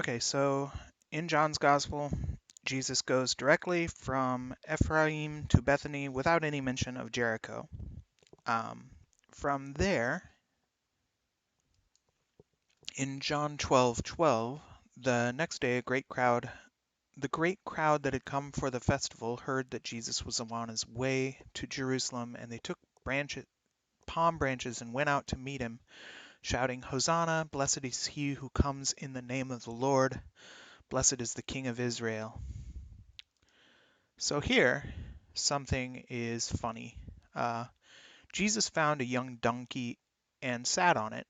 Okay, so in John's Gospel, Jesus goes directly from Ephraim to Bethany without any mention of Jericho. From there, in John 12:12, the next day the great crowd that had come for the festival heard that Jesus was on his way to Jerusalem, and they took palm branches and went out to meet him, shouting, "Hosanna, blessed is he who comes in the name of the Lord, blessed is the King of Israel." So here, something is funny. Jesus found a young donkey and sat on it.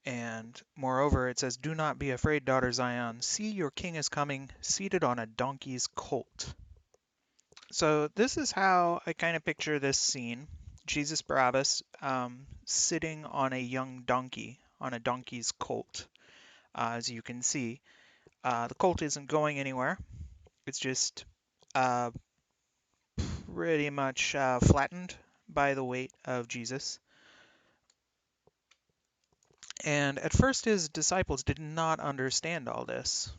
And moreover, it says, "Do not be afraid, daughter Zion. See, your king is coming, seated on a donkey's colt." So this is how I kind of picture this scene. Jesus Barabbas sitting on a young donkey, on a donkey's colt. As you can see, the colt isn't going anywhere. It's just uh, pretty much flattened by the weight of Jesus. And at first, his disciples did not understand all this.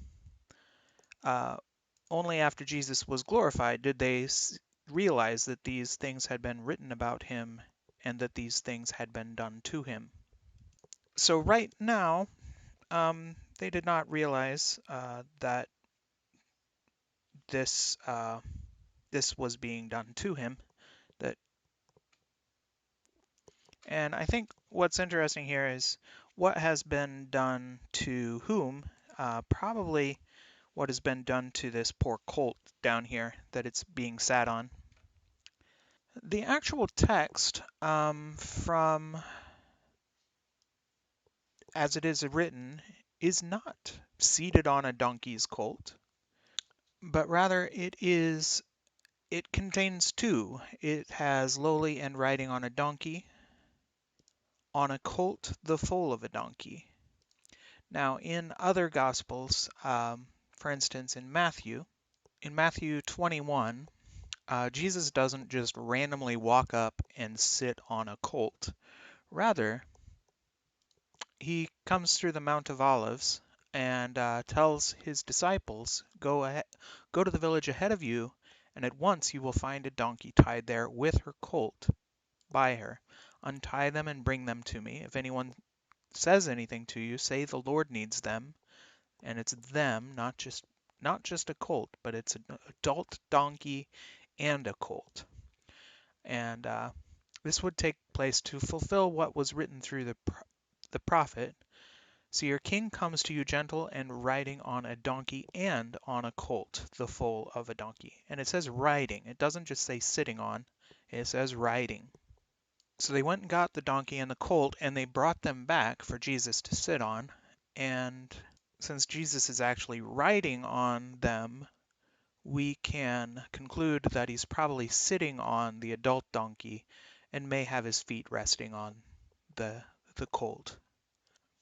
Uh, Only after Jesus was glorified did they realize that these things had been written about him and that these things had been done to him. So, right now, they did not realize that this was being done to him. That And I think what's interesting here is what has been done to whom. Probably what has been done to this poor colt down here that it's being sat on. The actual text from as it is written is not seated on a donkey's colt, but rather it contains two. It has lowly and riding on a donkey, on a colt the foal of a donkey. Now, in other Gospels, for instance, in Matthew 21, Jesus doesn't just randomly walk up and sit on a colt. Rather, he comes through the Mount of Olives and tells his disciples, go to the village ahead of you, and at once you will find a donkey tied there with her colt by her. Untie them and bring them to me. If anyone says anything to you, say the Lord needs them, and it's them, not just a colt, but it's an adult donkey and a colt. And this would take place to fulfill what was written through the prophet. "So your king comes to you gentle and riding on a donkey and on a colt, the foal of a donkey." And it says riding. It doesn't just say sitting on. It says riding. So they went and got the donkey and the colt, and they brought them back for Jesus to sit on. And since Jesus is actually riding on them, we can conclude that he's probably sitting on the adult donkey and may have his feet resting on the colt.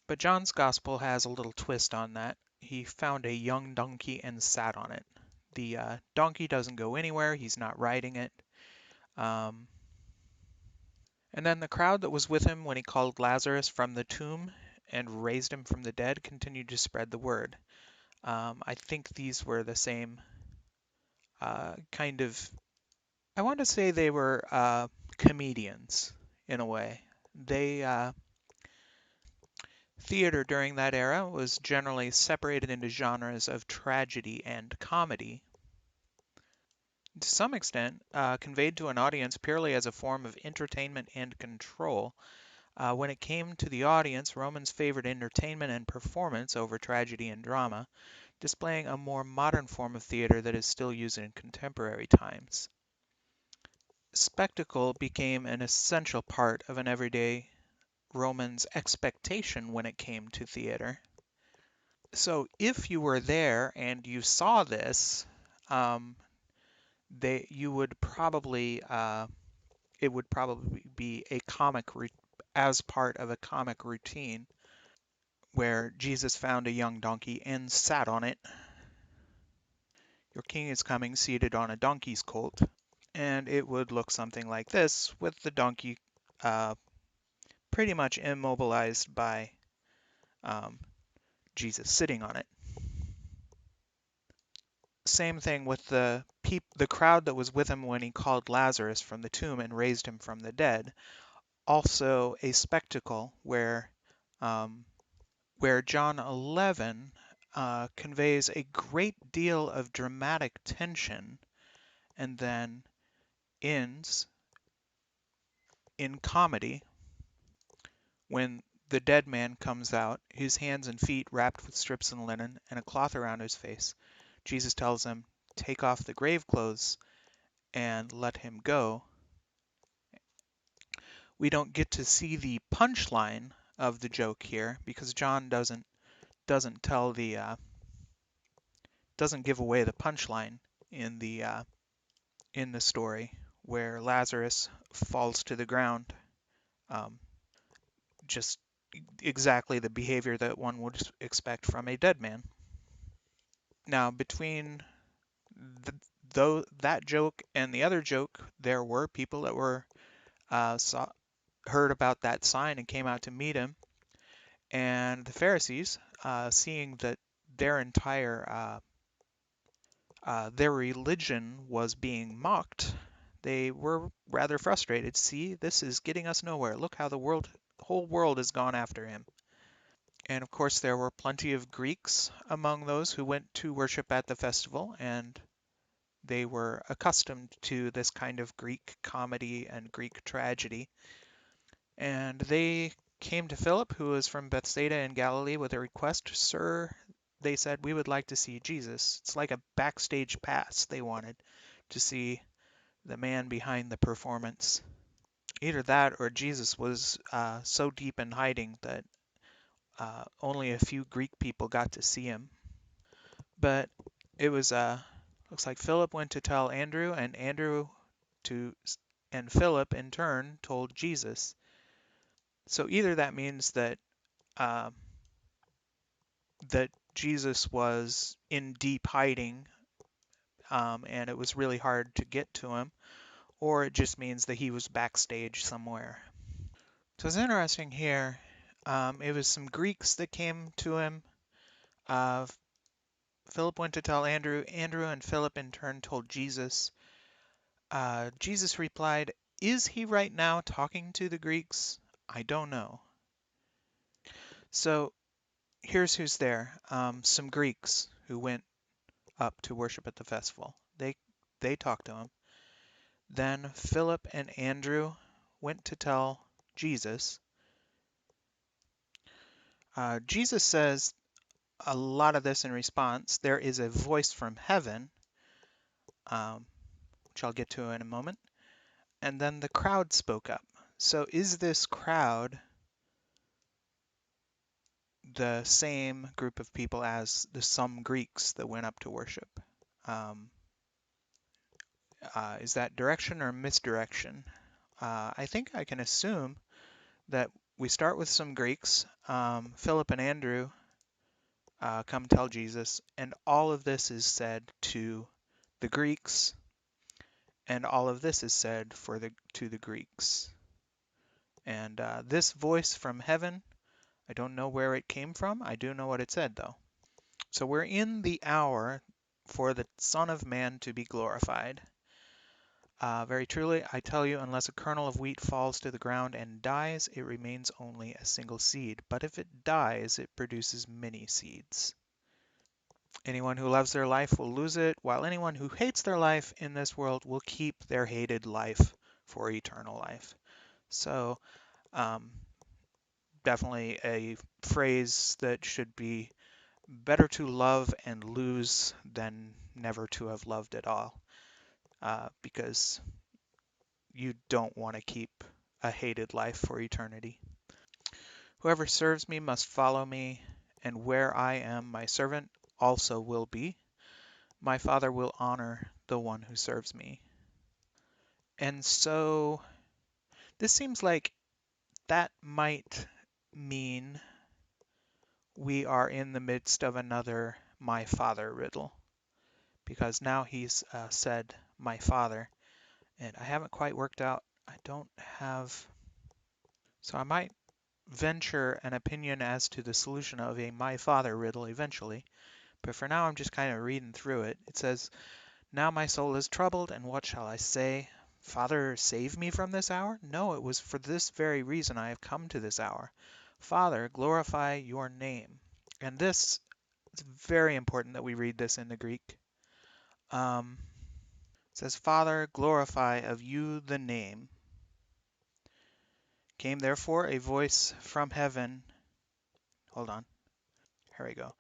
But John's gospel has a little twist on that. He found a young donkey and sat on it. The donkey doesn't go anywhere. He's not riding it. And then the crowd that was with him when he called Lazarus from the tomb and raised him from the dead continued to spread the word. I think these were the same kind of, I want to say they were comedians in a way. Theater during that era was generally separated into genres of tragedy and comedy, to some extent conveyed to an audience purely as a form of entertainment and control. When it came to the audience, Romans favored entertainment and performance over tragedy and drama, displaying a more modern form of theater that is still used in contemporary times. Spectacle became an essential part of an everyday Roman's expectation when it came to theater. So if you were there and you saw this, um, you would probably it would probably be as part of a comic routine where Jesus found a young donkey and sat on it. Your king is coming, seated on a donkey's colt, and it would look something like this, with the donkey pretty much immobilized by um, Jesus sitting on it. Same thing with the crowd that was with him when he called Lazarus from the tomb and raised him from the dead. Also a spectacle um, where John 11 conveys a great deal of dramatic tension and then ends in comedy when the dead man comes out, his hands and feet wrapped with strips of linen and a cloth around his face. Jesus tells him, "Take off the grave clothes and let him go." We don't get to see the punchline of the joke here because John doesn't tell the doesn't give away the punchline in the story where Lazarus falls to the ground. Um, just exactly the behavior that one would expect from a dead man. Now, between that joke and the other joke, there were people that were heard about that sign and came out to meet him. And the Pharisees, seeing that their entire their religion was being mocked, they were rather frustrated. See, this is getting us nowhere. Look how the whole world has gone after him. And of course, there were plenty of Greeks among those who went to worship at the festival, and they were accustomed to this kind of Greek comedy and Greek tragedy. And they came to Philip, who was from Bethsaida in Galilee, with a request. "Sir," they said, "we would like to see Jesus." It's like a backstage pass they wanted to see the man behind the performance. Either that or Jesus was so deep in hiding that only a few Greek people got to see him. But it was looks like Philip went to tell Andrew, and to and Philip in turn told Jesus. So either that means uh, that Jesus was in deep hiding, and it was really hard to get to him, or it just means that he was backstage somewhere. So it's interesting here. It was some Greeks that came to him. Uh, Philip went to tell Andrew. Andrew and Philip in turn told Jesus. Jesus replied, "Is he right now talking to the Greeks? I don't know." So here's who's there. Some Greeks who went up to worship at the festival. They talked to him. Then Philip and Andrew went to tell Jesus. Jesus says a lot of this in response. There is a voice from heaven, um, which I'll get to in a moment. And then the crowd spoke up. So is this crowd the same group of people as the some Greeks that went up to worship? Um, is that direction or misdirection? I think I can assume that we start with some Greeks. Philip and Andrew come tell Jesus, and all of this is said to the Greeks, and all of this is said to the Greeks. And this voice from heaven, I don't know where it came from. I do know what it said, though. So we're in the hour for the Son of Man to be glorified. Very truly, I tell you, unless a kernel of wheat falls to the ground and dies, it remains only a single seed. But if it dies, it produces many seeds. Anyone who loves their life will lose it, while anyone who hates their life in this world will keep their hated life for eternal life. So, um, definitely a phrase that should be better to love and lose than never to have loved at all, because you don't want to keep a hated life for eternity. Whoever serves me must follow me, and where I am, my servant also will be. My Father will honor the one who serves me. And so this seems like that might mean we are in the midst of another my father riddle, because now he's said my father, and I haven't quite worked out. I don't have, so I might venture an opinion as to the solution of a My Father riddle eventually, but for now I'm just kind of reading through it. It says, "Now my soul is troubled, and what shall I say? Father, save me from this hour? No, it was for this very reason I have come to this hour. Father, glorify your name." And this, it's very important that we read this in the Greek. It says, "Father, glorify of you the name. Came therefore a voice from heaven." Hold on. Here we go.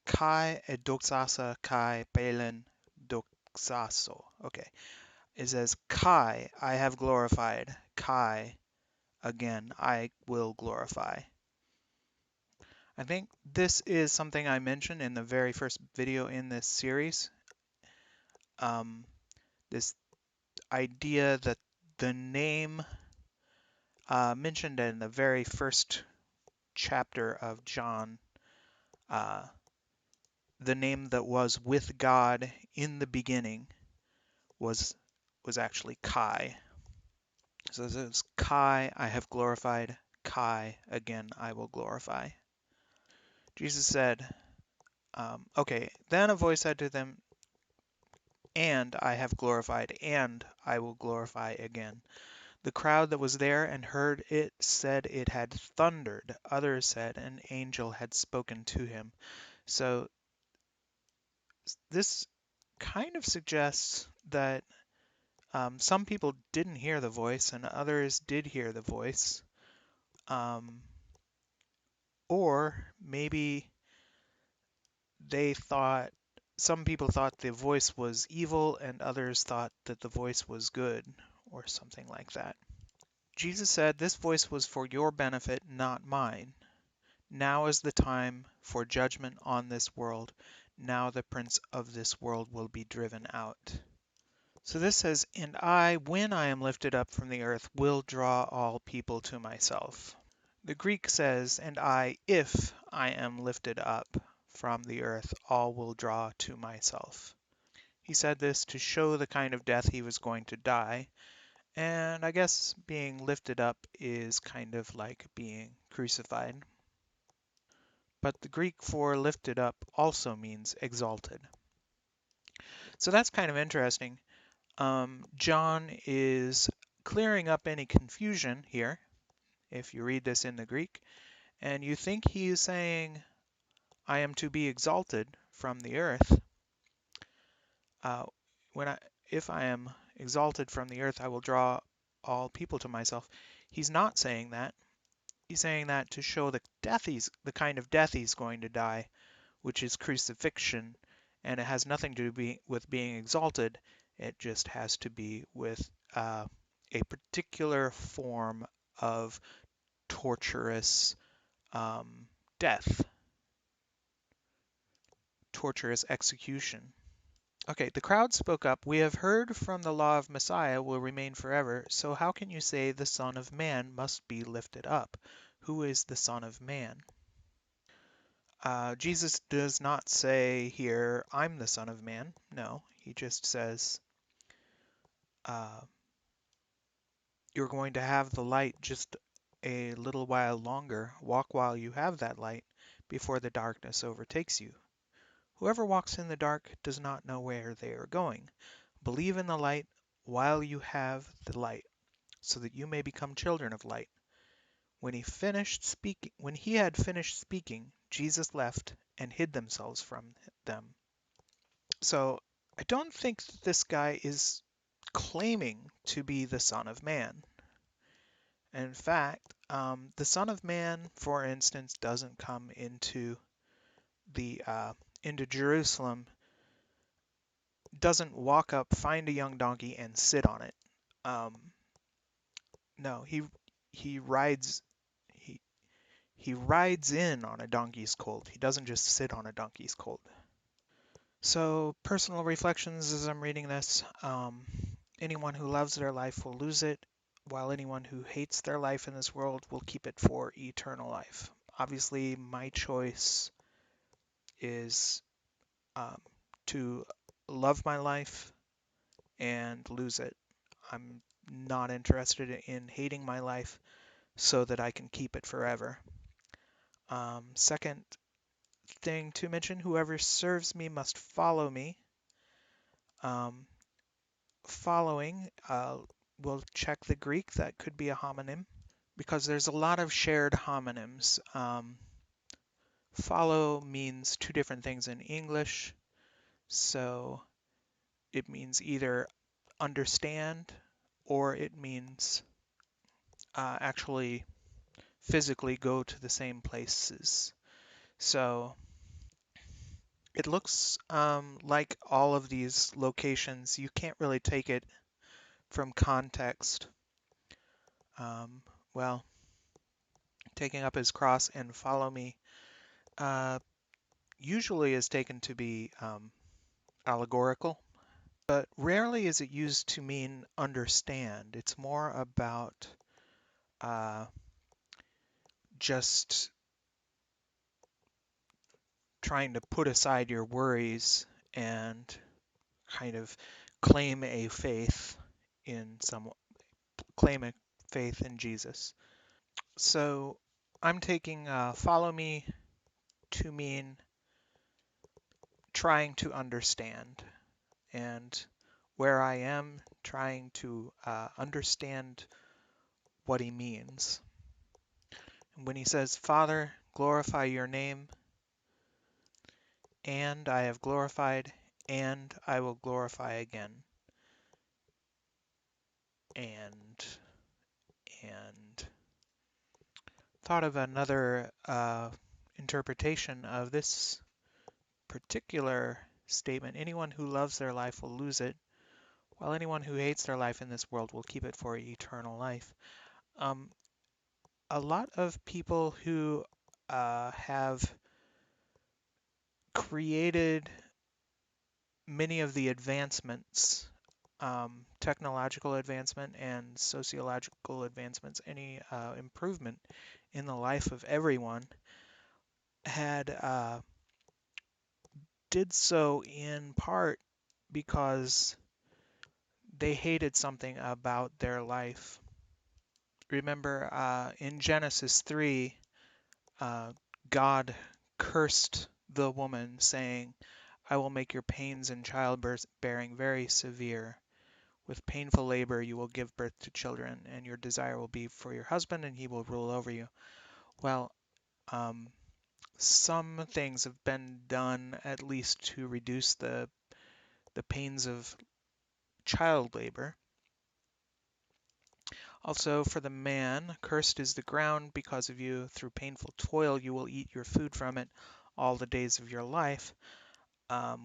Kai edoxasa kai pelen doxaso. Okay. It says, Kai, I have glorified. Kai, again, I will glorify. I think this is something I mentioned in the very first video in this series. This idea that the name mentioned in the very first chapter of John, the name that was with God in the beginning was actually Kai. So this is Kai, I have glorified. Kai, again, I will glorify. Jesus said, okay, then a voice said to them, "And I have glorified, and I will glorify again." The crowd that was there and heard it said it had thundered. Others said an angel had spoken to him. So this kind of suggests that some people didn't hear the voice and others did hear the voice. Or maybe they thought, some people thought the voice was evil and others thought that the voice was good, or something like that. Jesus said, "This voice was for your benefit, not mine. Now is the time for judgment on this world. Now the prince of this world will be driven out." So this says, "And I, when I am lifted up from the earth, will draw all people to myself." The Greek says, "And I, if I am lifted up from the earth, all will draw to myself." He said this to show the kind of death he was going to die, and I guess being lifted up is kind of like being crucified. But the Greek for lifted up also means exalted. So that's kind of interesting. John is clearing up any confusion here, if you read this in the Greek, and you think he is saying, "I am to be exalted from the earth. Uh, when I, if I am exalted from the earth, I will draw all people to myself." He's not saying that. He's saying that to show the kind of death he's going to die, which is crucifixion, and it has nothing to do with being exalted. It just has to be with a particular form of torturous death, torturous execution. Okay, the crowd spoke up. "We have heard from the law of Messiah will remain forever, so how can you say the Son of Man must be lifted up? Who is the Son of Man?" Jesus does not say here, "I'm the Son of Man." No, he just says, uh, "You're going to have the light just a little while longer. Walk while you have that light before the darkness overtakes you. Whoever walks in the dark does not know where they are going. Believe in the light while you have the light, so that you may become children of light." When he had finished speaking, Jesus left and hid themselves from them. So I don't think that this guy is claiming to be the Son of Man. In fact, the Son of Man, for instance, doesn't come the into Jerusalem, doesn't walk up, find a young donkey, and sit on it. No, he rides he he rides in on a donkey's colt. He doesn't just sit on a donkey's colt. So, personal reflections as I'm reading this. Anyone who loves their life will lose it, while anyone who hates their life in this world will keep it for eternal life. Obviously, my choice is to love my life and lose it. I'm not interested in hating my life, so that I can keep it forever. Second thing to mention, whoever serves me must follow me. Um, Following, we'll check the Greek, that could be a homonym, because there's a lot of shared homonyms. Follow means two different things in English, so it means either understand or it means actually physically go to the same places. So it looks like all of these locations, you can't really take it from context. Um, well, taking up his cross and follow me uh, usually is taken to be allegorical, but rarely is it used to mean understand. It's more about uh, just trying to put aside your worries and kind of claim a faith in some claim a faith in Jesus. So I'm taking follow me to mean trying to understand, and where I am trying to understand what he means. And when he says, Father, glorify your name, and I have glorified, and I will glorify again. And thought of another interpretation of this particular statement. Anyone who loves their life will lose it, while anyone who hates their life in this world will keep it for eternal life. Um, a lot of people who have created many of the advancements, technological advancement and sociological advancements, any improvement in the life of everyone, had did so in part because they hated something about their life. Remember, in Genesis 3, uh, God cursed the woman, saying, I will make your pains in childbearing very severe. With painful labor you will give birth to children, and your desire will be for your husband, and he will rule over you. Well, some things have been done at least to reduce the pains of child labor. Also, for the man, cursed is the ground because of you. Through painful toil, you will eat your food from it all the days of your life.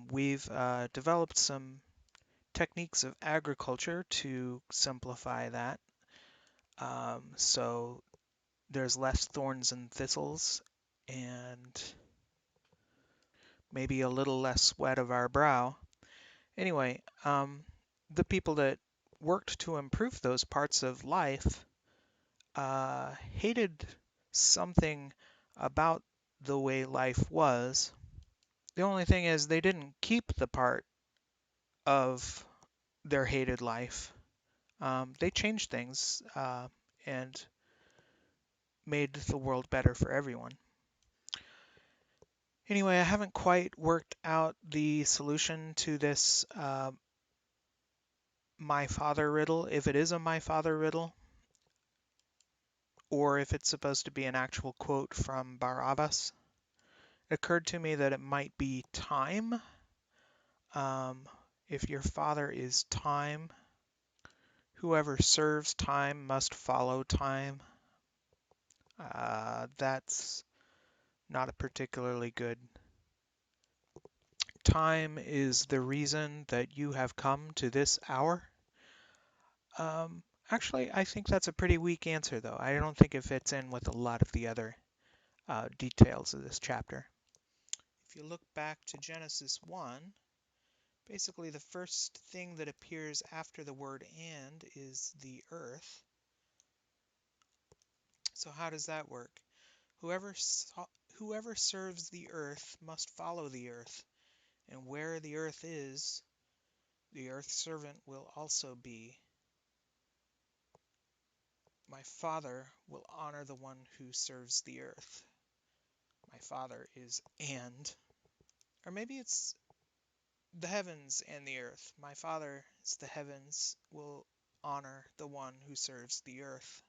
We've developed some techniques of agriculture to simplify that. So there's less thorns and thistles, and maybe a little less sweat of our brow. Anyway, the people that worked to improve those parts of life hated something about the way life was. The only thing is they didn't keep the part of their hated life. They changed things and made the world better for everyone. Anyway, I haven't quite worked out the solution to this my father riddle, if it is a my father riddle, or if it's supposed to be an actual quote from Barabbas. It occurred to me that it might be time. If your father is time, whoever serves time must follow time. That's not a particularly good. Time is the reason that you have come to this hour. Actually, I think that's a pretty weak answer, though. I don't think it fits in with a lot of the other details of this chapter. If you look back to Genesis 1, basically the first thing that appears after the word and is the earth. So how does that work? Whoever serves the earth must follow the earth, and where the earth is, the earth servant will also be. My Father will honor the one who serves the earth. My Father is and, or maybe it's the heavens and the earth. My Father is the heavens will honor the one who serves the earth.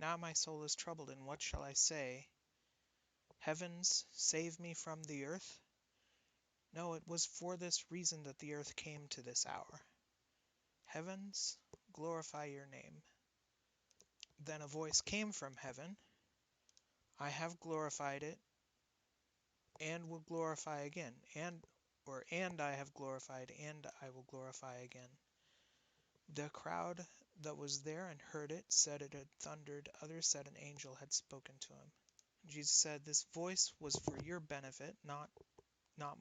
Now my soul is troubled, and what shall I say? Heavens, save me from the earth? No, it was for this reason that the earth came to this hour. Heavens, glorify your name. Then a voice came from heaven. I have glorified it, and will glorify again. And I have glorified, and I will glorify again. The crowd that was there and heard it said it had thundered. Others said an angel had spoken to him. Jesus said, this voice was for your benefit, not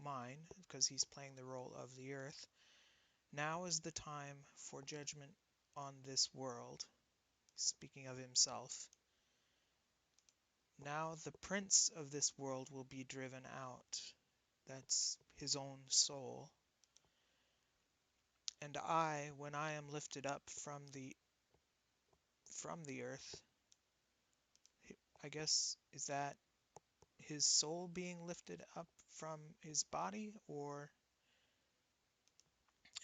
mine, because he's playing the role of the earth. Now is the time for judgment on this world. Speaking of himself. Now the prince of this world will be driven out. That's his own soul. And I, when I am lifted up from the earth, I guess, is that his soul being lifted up from his body? Or,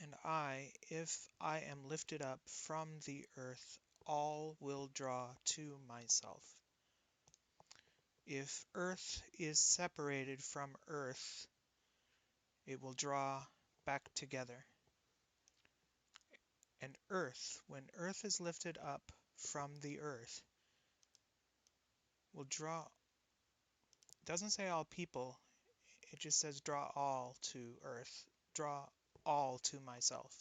and I, if I am lifted up from the earth, all will draw to myself. If earth is separated from earth, it will draw back together. And earth, when earth is lifted up from the earth, will draw. It doesn't say all people, it just says draw all to earth, draw all to myself.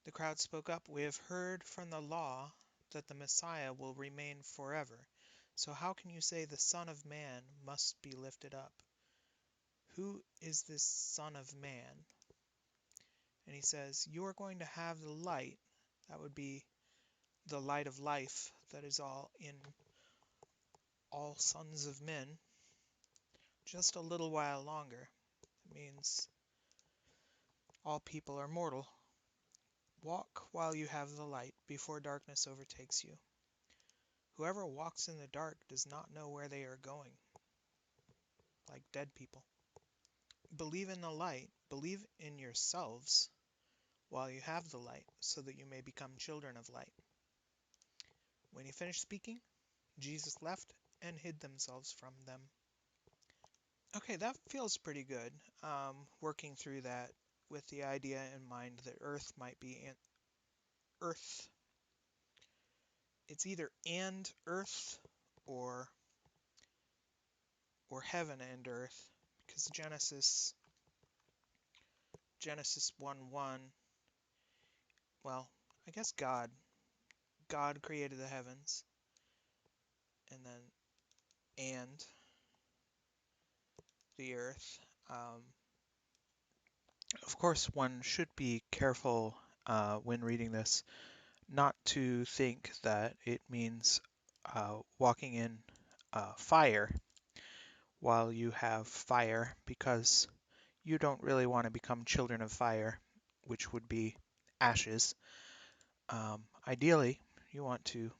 The crowd spoke up, we have heard from the law that the Messiah will remain forever. So how can you say the Son of Man must be lifted up? Who is this Son of Man? And he says, you are going to have the light. That would be the light of life that is all in all sons of men. Just a little while longer. It means all people are mortal. Walk while you have the light, before darkness overtakes you. Whoever walks in the dark does not know where they are going, like dead people. Believe in the light, believe in yourselves while you have the light, so that you may become children of light. When he finished speaking, Jesus left and hid themselves from them. Okay, that feels pretty good, working through that with the idea in mind that earth might be earth. It's either and earth or heaven and earth, because Genesis 1:1, well, I guess God created the heavens, and then and the earth. Of course, one should be careful when reading this not to think that it means walking in fire while you have fire, because you don't really want to become children of fire, which would be ashes. Ideally, you want to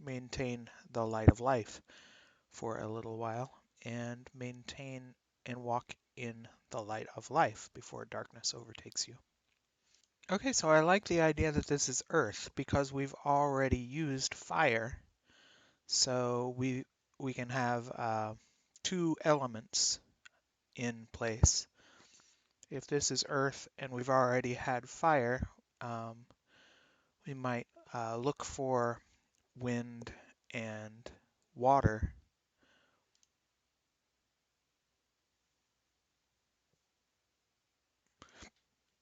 maintain the light of life for a little while and maintain and walk in the light of life before darkness overtakes you. Okay, so I like the idea that this is earth because we've already used fire. So we can have two elements in place. If this is earth and we've already had fire, we might look for wind and water